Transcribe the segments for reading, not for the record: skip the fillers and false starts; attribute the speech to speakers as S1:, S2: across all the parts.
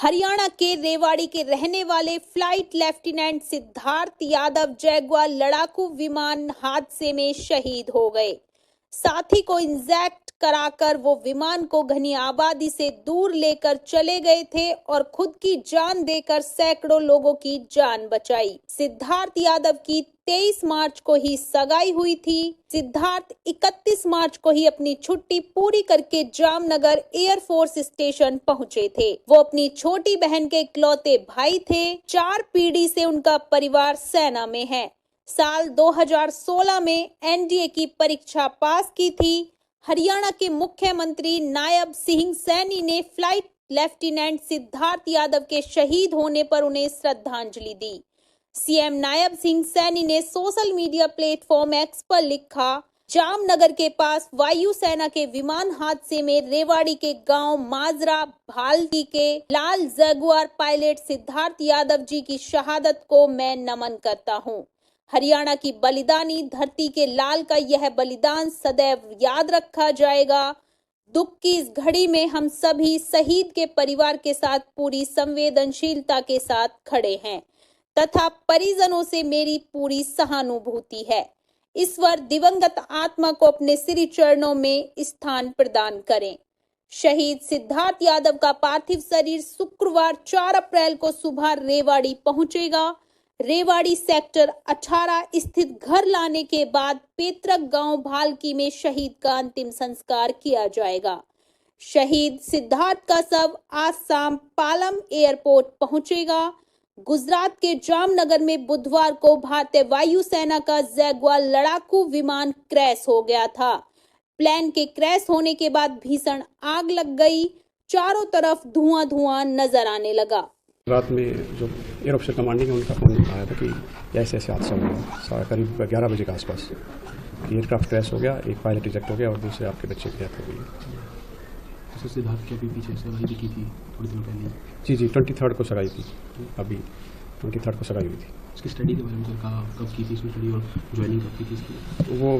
S1: हरियाणा के रेवाड़ी के रहने वाले flight lieutenant Siddharth Yadav Jaguar लड़ाकू विमान हादसे में शहीद हो गए। साथी को इंजेक्ट कराकर वो विमान को घनी आबादी से दूर लेकर चले गए थे और खुद की जान देकर सैकड़ों लोगों की जान बचाई। सिद्धार्थ यादव की 23 मार्च को ही सगाई हुई थी। सिद्धार्थ 31 मार्च को ही अपनी छुट्टी पूरी करके जामनगर एयरफोर्स स्टेशन पहुंचे थे। वो अपनी छोटी बहन के इकलौते भाई थे। 4 पीढ़ी से उनका परिवार सेना में है। साल 2016 में एनडीए की परीक्षा पास की थी। हरियाणा के मुख्यमंत्री नायब सिंह सैनी ने फ्लाइट लेफ्टिनेंट सिद्धार्थ यादव के शहीद होने पर उन्हें श्रद्धांजलि दी। सीएम नायब सिंह सैनी ने सोशल मीडिया प्लेटफॉर्म एक्स पर लिखा, जामनगर के पास वायुसेना के विमान हादसे में रेवाड़ी के गांव माजरा भालकी के लाल जैगुआर पायलट सिद्धार्थ यादव जी की शहादत को मैं नमन करता हूं। हरियाणा की बलिदानी धरती के लाल का यह बलिदान सदैव याद रखा जाएगा। दुख की इस घड़ी में हम सभी शहीद के परिवार के साथ पूरी संवेदनशीलता के साथ खड़े हैं तथा परिजनों से मेरी पूरी सहानुभूति है। ईश्वर दिवंगत आत्मा को अपने श्री चरणों में स्थान प्रदान करें। शहीद सिद्धार्थ यादव का पार्थिव शरीर शुक्रवार 4 अप्रैल को सुबह रेवाड़ी पहुंचेगा। रेवाड़ी सेक्टर 18 स्थित घर लाने के बाद पेतरक गांव भालकी में शहीद का अंतिम संस्कार किया जाएगा। शहीद सिद्धार्थ का शव आज शाम पालम एयरपोर्ट पहुंचेगा। गुजरात के जामनगर में बुधवार को भारतीय वायुसेना का जैगुआर लड़ाकू विमान क्रैश हो गया था। प्लेन के क्रैश होने के बाद भीषण आग लग गई। चारों तरफ धुआं नजर आने लगा।
S2: रात में जो एयर ऑफिसर कमांडिंग है उनका फ़ोन आया था कि ऐसे हादसा हो गया, करीब 11 बजे के आसपास एयरक्राफ्ट क्रैश हो गया, एक पायलट इजेक्ट हो गया और दूसरे आपके बच्चे की डेथ हो गई।
S3: सिद्धार्थ की अभी पीछे सगाई भी की थी थोड़ी दिन पहले।
S2: जी 23 को सगाई थी, अभी 23 को सगाई हुई थी।
S3: उसकी स्टडी के बारे में कहा कब की थी उसने स्टडी और ज्वाइनिंग कब की थी इसकी?
S2: वो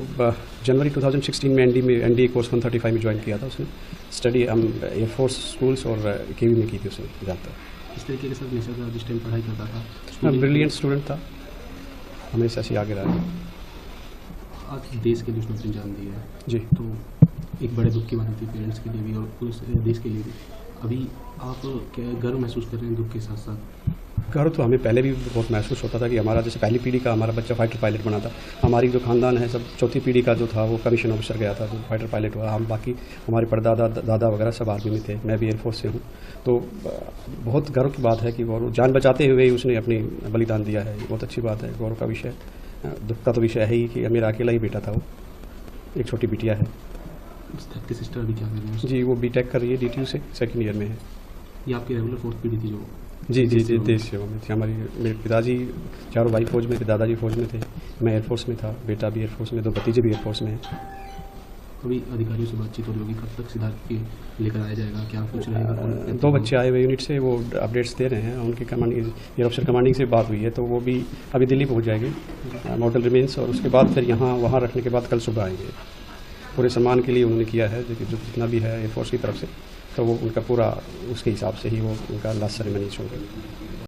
S2: जनवरी 2016 में एनडी कोर्स 135 में ज्वाइन किया था उसने। स्टडी एयरफोर्स स्कूल्स और केवी में की थी उसने ज़्यादातर।
S3: इस तरीके के साथ नेचर था, जिस टाइम पढ़ाई करता था
S2: ब्रिलियंट स्टूडेंट था, हमेशा से आगे रहा।
S3: आज देश के लिए उसने अपनी जान दी है
S2: जी,
S3: तो एक बड़े दुख की बात होती है पेरेंट्स के लिए भी और पूरे देश के लिए भी। अभी आप क्या गर्व महसूस कर रहे हैं दुख के साथ साथ?
S2: गर्व तो हमें पहले भी बहुत महसूस होता था कि हमारा जैसे पहली पीढ़ी का हमारा बच्चा फाइटर पायलट बना था। हमारी जो खानदान है सब चौथी पीढ़ी का जो था वो कमीशन ऑफिसर गया था, जो फाइटर पायलट हुआ। हम बाकी हमारे परदादा दादा वगैरह सब आर्मी में थे, मैं भी एयरफोर्स से हूँ। तो बहुत गर्व की बात है कि वो जान बचाते हुए ही उसने अपनी बलिदान दिया है। बहुत अच्छी बात है, गौरव का विषय। दुख का तो विषय है ही कि मेरा अकेला ही बेटा था, वो एक छोटी बिटिया है।
S3: आपकी सिस्टर अभी क्या कर रही है?
S2: जी वो बीटेक कर रही है, DTU से 2nd ईयर में है।
S3: ये आपकी रेगुलर 4th पीढ़ी थी जो?
S2: जी देश सेवा में थी हमारी। मेरे पिताजी चारों भाई फौज में थे, दादाजी फौज में थे, मैं एयरफोर्स में था, बेटा भी एयरफोर्स में, 2 भतीजे भी एयरफोर्स में हैं।
S3: अभी अधिकारियों से बातचीत हो रही होगी, कब तक सिद्धार्थ के लेकर आया जाएगा, क्या कुछ रहेगा?
S2: 2 बच्चे आए हुए यूनिट से, वो अपडेट्स दे रहे हैं। उनकी कमांडिंग एयर ऑफिसर कमांडिंग से बात हुई है, तो वो भी अभी दिल्ली पहुँच जाएगी मॉडल रिमेंस, और उसके बाद फिर वहाँ रखने के बाद कल सुबह आएंगे। पूरे सम्मान के लिए उन्होंने किया है जो जितना भी है एयरफोर्स की तरफ से, तो वो उनका पूरा उसके हिसाब से ही वो उनका लास्ट सेरेमनीज होंगे।